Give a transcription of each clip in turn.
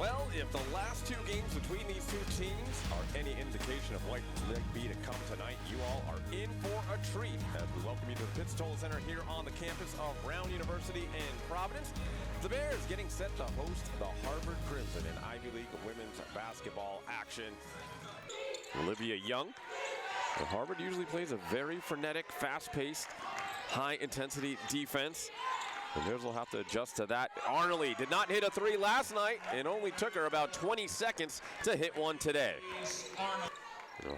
Well, if the last two games between these two teams are any indication of what might be to come tonight, you all are in for a treat as we welcome you to the Pizzatola Center here on the campus of Brown University in Providence. The Bears getting set to host the Harvard Crimson in Ivy League women's basketball action. Olivia Young. Well, Harvard usually plays a very frenetic, fast-paced, high-intensity defense. The Bears will have to adjust to that. Arnoley did not hit a three last night. It only took her about 20 seconds to hit one today.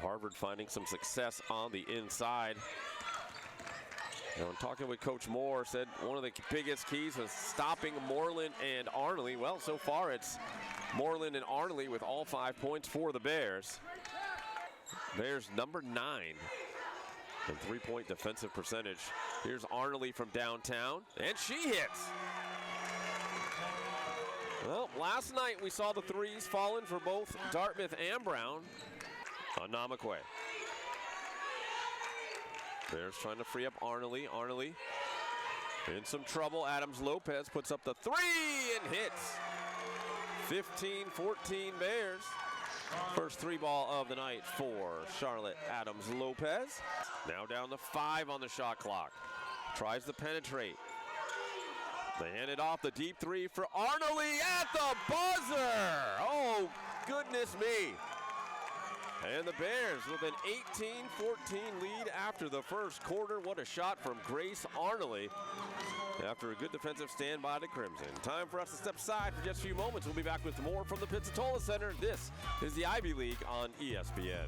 Harvard finding some success on the inside. Talking with Coach Moore, said one of the biggest keys was stopping Moreland and Arnoley. Well, so far it's Moreland and Arnoley with all 5 points for the Bears. Bears number 9 in three-point defensive percentage. Here's Arnoley from downtown, and she hits. Well, last night we saw the threes falling for both Dartmouth and Brown. Anamakwe. Bears trying to free up Arnoley. Arnoley in some trouble. Adams Lopez puts up the three and hits. 15-14 Bears. First three ball of the night for Charlotte Adams Lopez. Now down to 5 on the shot clock. Tries to penetrate. They hand it off, the deep three for Arnoley at the buzzer. Oh, goodness me. And the Bears with an 18-14 lead after the first quarter. What a shot from Grace Arnoley after a good defensive stand by the Crimson. Time for us to step aside for just a few moments. We'll be back with more from the Pizzatola Center. This is the Ivy League on ESPN.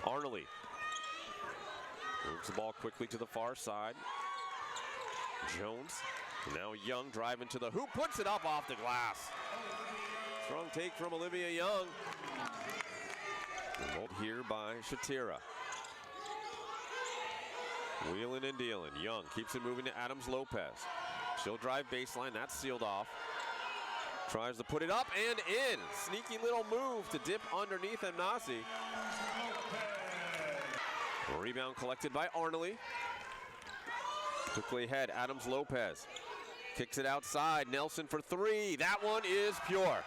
Arnoley moves the ball quickly to the far side. Jones, now Young driving to the hoop, puts it up off the glass. Strong take from Olivia Young. Remote here by Shatira. Wheeling and dealing. Young keeps it moving to Adams Lopez. She'll drive baseline, that's sealed off. Tries to put it up and in. Sneaky little move to dip underneath Nasi. Rebound collected by Arnoley. Quickly ahead, Adams Lopez. Kicks it outside, Nelson for three. That one is pure.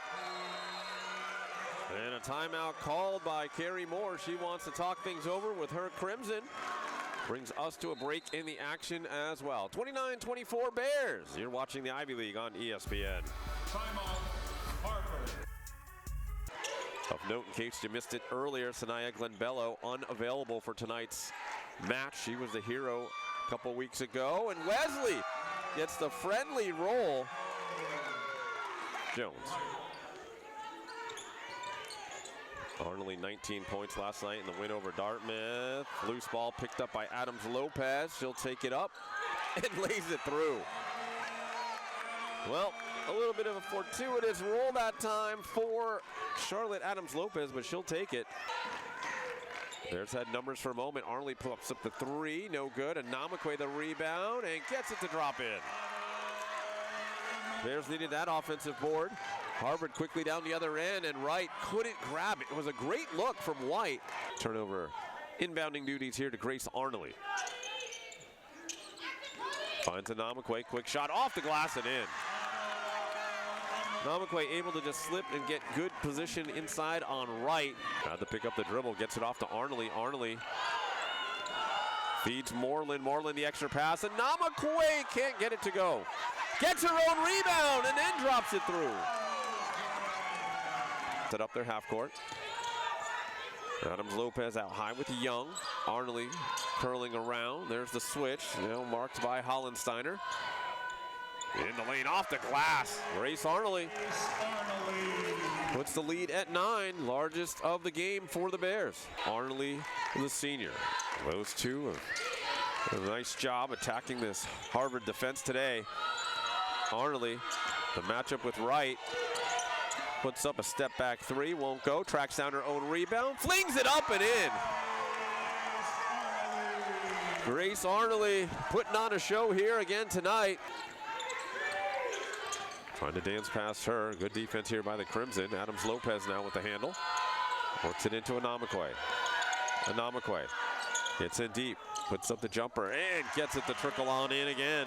And a timeout called by Carrie Moore. She wants to talk things over with her Crimson. Brings us to a break in the action as well. 29-24 Bears. You're watching the Ivy League on ESPN. Timeout, Harvard. Of note, in case you missed it earlier, Sanaya Glenbello unavailable for tonight's match. She was the hero a couple weeks ago. And Wesley gets the friendly roll. Jones. Arnoley 19 points last night in the win over Dartmouth. Loose ball picked up by Adams Lopez. She'll take it up and lays it through. Well, a little bit of a fortuitous roll that time for Charlotte Adams Lopez, but she'll take it. Bears had numbers for a moment. Arnoley pops up the three, no good. Anamakwe the rebound and gets it to drop in. Bears needed that offensive board. Harvard quickly down the other end, and Wright couldn't grab it. It was a great look from White. Turnover, inbounding duties here to Grace Arnoley. Finds Anamakwe, quick shot off the glass and in. Anamakwe able to just slip and get good position inside on Wright. Had to pick up the dribble, gets it off to Arnoley. Arnoley feeds Moreland. Moreland the extra pass, and Anamakwe can't get it to go. Gets her own rebound and then drops it through. Set up their half court. Adams Lopez out high with Young. Arnoley curling around. There's the switch, marked by Hollensteiner. In the lane off the glass. Grace Arnoley puts the lead at 9, largest of the game for the Bears. Arnoley, the senior. Those two have a nice job attacking this Harvard defense today. Arnoley, the matchup with Wright. Puts up a step back three, won't go. Tracks down her own rebound, flings it up and in. Grace Arnoley putting on a show here again tonight. Trying to dance past her. Good defense here by the Crimson. Adams Lopez now with the handle. Works it into Anamakwe. Anamakwe hits in deep, puts up the jumper, and gets it to trickle on in again.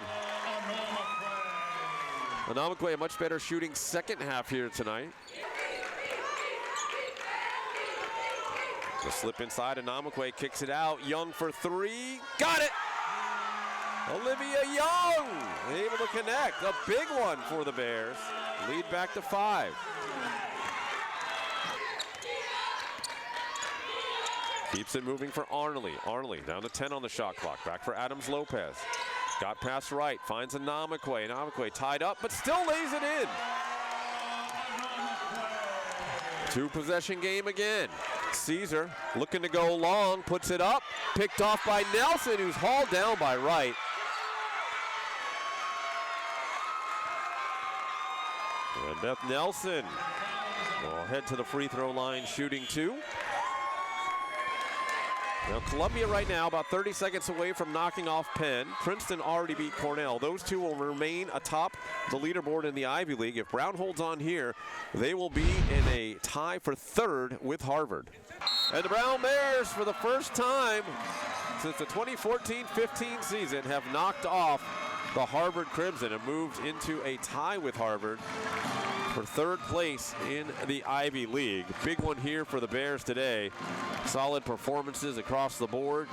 Anamakwe, a much better shooting second half here tonight. The slip inside, Anamakwe kicks it out. Young for three, got it! Olivia Young able to connect, a big one for the Bears. Lead back to 5. Keeps it moving for Arnley. Arnley down to 10 on the shot clock. Back for Adams Lopez. Got past right, finds Anamakwe. Anamakwe tied up, but still lays it in. 2-possession game again. Caesar looking to go long, puts it up, picked off by Nelson, who's hauled down by Wright. And Beth Nelson will head to the free throw line shooting 2. Now Columbia right now about 30 seconds away from knocking off Penn. Princeton already beat Cornell. Those two will remain atop the leaderboard in the Ivy League. If Brown holds on here, they will be in a tie for 3rd with Harvard. And the Brown Bears, for the first time since the 2014-15 season, have knocked off the Harvard Crimson and moved into a tie with Harvard for 3rd place in the Ivy League. Big one here for the Bears today. Solid performances across the board.